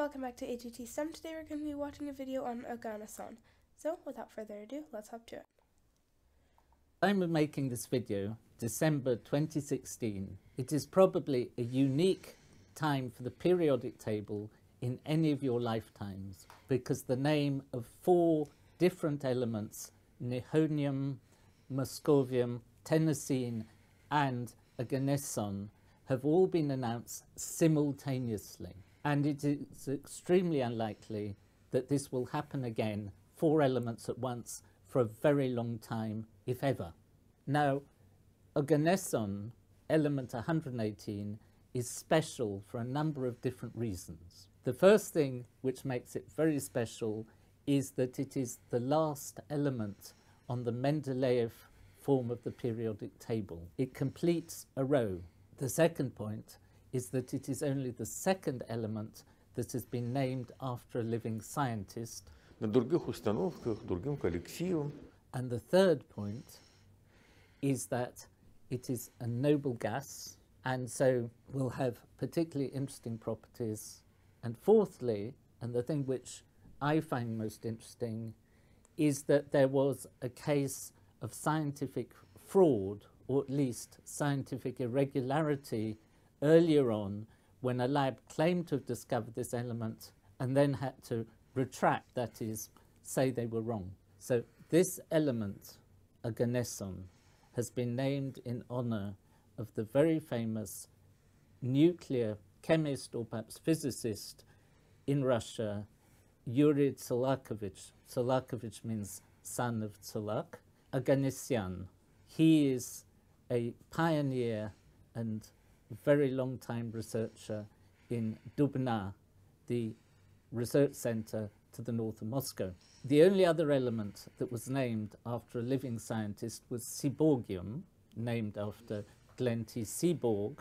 welcome back to AGT STEM. Today we're going to be watching a video on Oganesson. So without further ado, let's hop to it. Time of making this video, December 2016. It is probably a unique time for the periodic table in any of your lifetimes, because the name of 4 different elements, nihonium, moscovium, tennessine and Oganesson, have all been announced simultaneously. And it is extremely unlikely that this will happen again, 4 elements at once, for a very long time, if ever. Now, Oganesson, element 118, is special for a number of different reasons. The first thing which makes it very special is that it is the last element on the Mendeleev form of the periodic table. It completes a row. The second point is that it is only the second element that has been named after a living scientist. На других установках, другим коллективам. And the third point is that it is a noble gas, and so will have particularly interesting properties. And fourthly, and the thing which I find most interesting, is that there was a case of scientific fraud, or at least scientific irregularity, earlier on, when a lab claimed to have discovered this element and then had to retract, that is, say they were wrong. So this element, Oganesson, has been named in honor of the very famous nuclear chemist, or perhaps physicist, in Russia, Yuri Oganessian. Oganessian means son of Tsulak. Oganesson. He is a pioneer and very long time researcher in Dubna, the research center to the north of Moscow. The only other element that was named after a living scientist was seaborgium, named after Glenn T. Seaborg,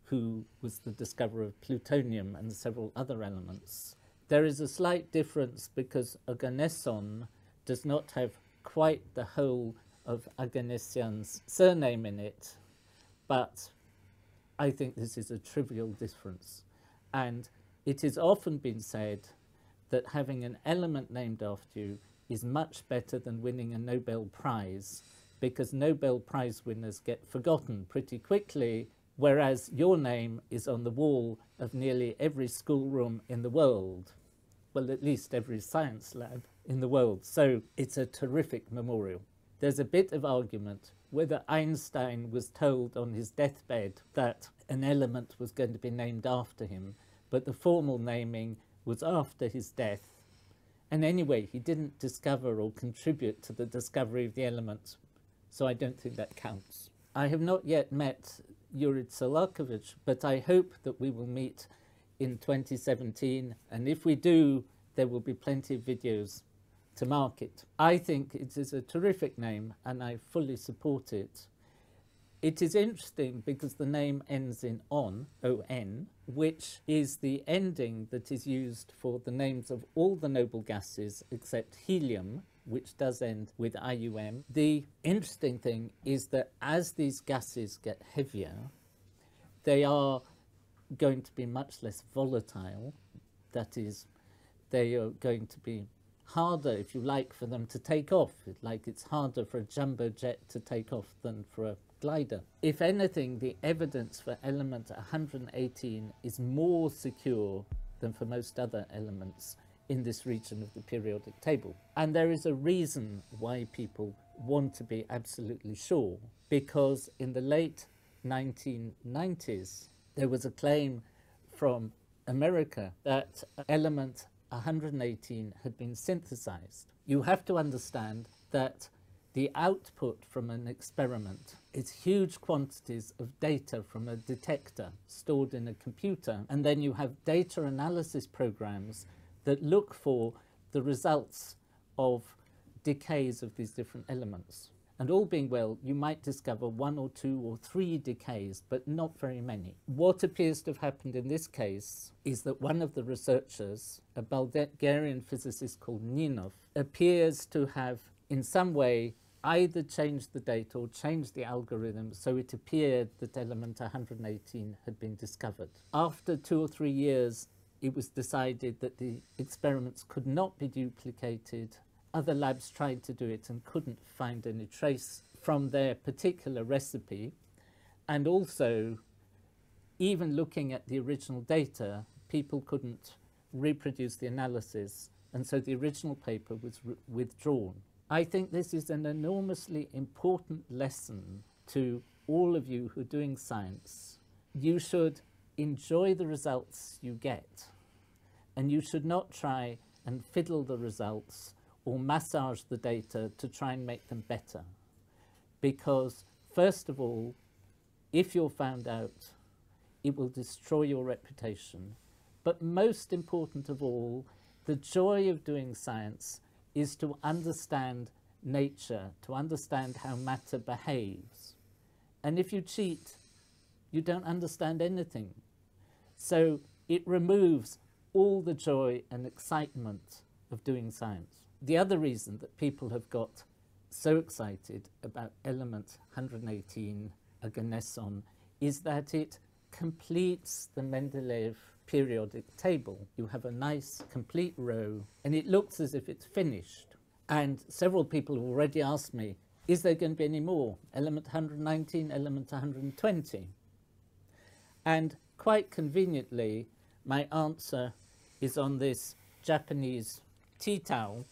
who was the discoverer of plutonium and several other elements. There is a slight difference because Oganesson does not have quite the whole of Oganessian's surname in it, but I think this is a trivial difference. And it has often been said that having an element named after you is much better than winning a Nobel Prize, because Nobel Prize winners get forgotten pretty quickly, whereas your name is on the wall of nearly every schoolroom in the world. Well, at least every science lab in the world. So it's a terrific memorial. There's a bit of argument whether Einstein was told on his deathbed that an element was going to be named after him, but the formal naming was after his death. And anyway, he didn't discover or contribute to the discovery of the element, so I don't think that counts. I have not yet met Yuri Oganessian, but I hope that we will meet in 2017, and if we do, there will be plenty of videos to mark it. I think it is a terrific name and I fully support it. It is interesting because the name ends in on, O-N, which is the ending that is used for the names of all the noble gases except helium, which does end with IUM. The interesting thing is that as these gases get heavier, they are going to be much less volatile. That is, they are going to be harder, if you like, for them to take off. Like it's harder for a jumbo jet to take off than for a glider. If anything, the evidence for element 118 is more secure than for most other elements in this region of the periodic table. And there is a reason why people want to be absolutely sure, because in the late 1990s, there was a claim from America that element 118 had been synthesized. You have to understand that the output from an experiment is huge quantities of data from a detector stored in a computer, and then you have data analysis programs that look for the results of decays of these different elements. And all being well, you might discover 1 or 2 or 3 decays, but not very many. What appears to have happened in this case is that one of the researchers, a Bulgarian physicist called Ninov, appears to have in some way either changed the data or changed the algorithm, so it appeared that element 118 had been discovered. After 2 or 3 years, it was decided that the experiments could not be duplicated. Other labs tried to do it and couldn't find any trace from their particular recipe. And also, even looking at the original data, people couldn't reproduce the analysis, and so the original paper was withdrawn. I think this is an enormously important lesson to all of you who are doing science. You should enjoy the results you get, and you should not try and fiddle the results or massage the data to try and make them better. Because, first of all, if you're found out, it will destroy your reputation. But most important of all, the joy of doing science is to understand nature, to understand how matter behaves. And if you cheat, you don't understand anything. So it removes all the joy and excitement of doing science. The other reason that people have got so excited about element 118, Oganesson, is that it completes the Mendeleev periodic table. You have a nice complete row and it looks as if it's finished. And several people have already asked me, is there going to be any more? Element 119, element 120? And quite conveniently, my answer is on this Japanese tea towel,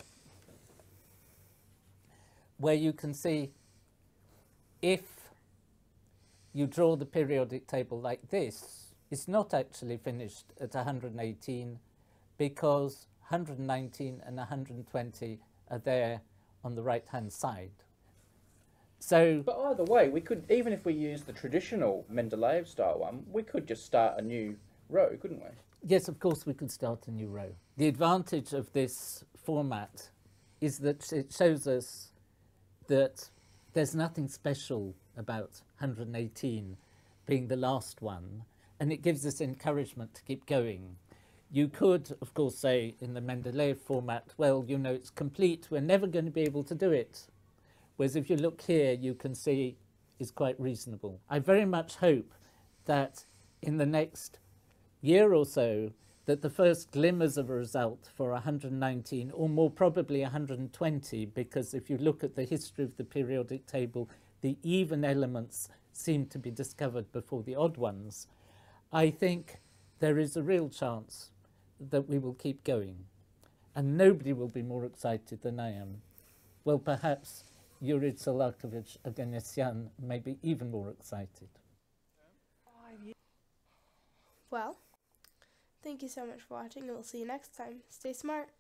where you can see if you draw the periodic table like this, it's not actually finished at 118 because 119 and 120 are there on the right-hand side. So, but either way, we could, even if we use the traditional Mendeleev style one, we could just start a new row, couldn't we? yes, of course, we could start a new row. The advantage of this format is that it shows us that there's nothing special about 118 being the last one, and it gives us encouragement to keep going. You could, of course, say in the Mendeleev format, well, you know, it's complete, we're never going to be able to do it. Whereas if you look here, you can see it's quite reasonable. I very much hope that in the next year or so, that the first glimmers of a result for 119, or more probably 120, because if you look at the history of the periodic table, the even elements seem to be discovered before the odd ones. I think there is a real chance that we will keep going. And nobody will be more excited than I am. Well, perhaps Yuri Oganessian may be even more excited. Well, thank you so much for watching, and we'll see you next time. Stay smart.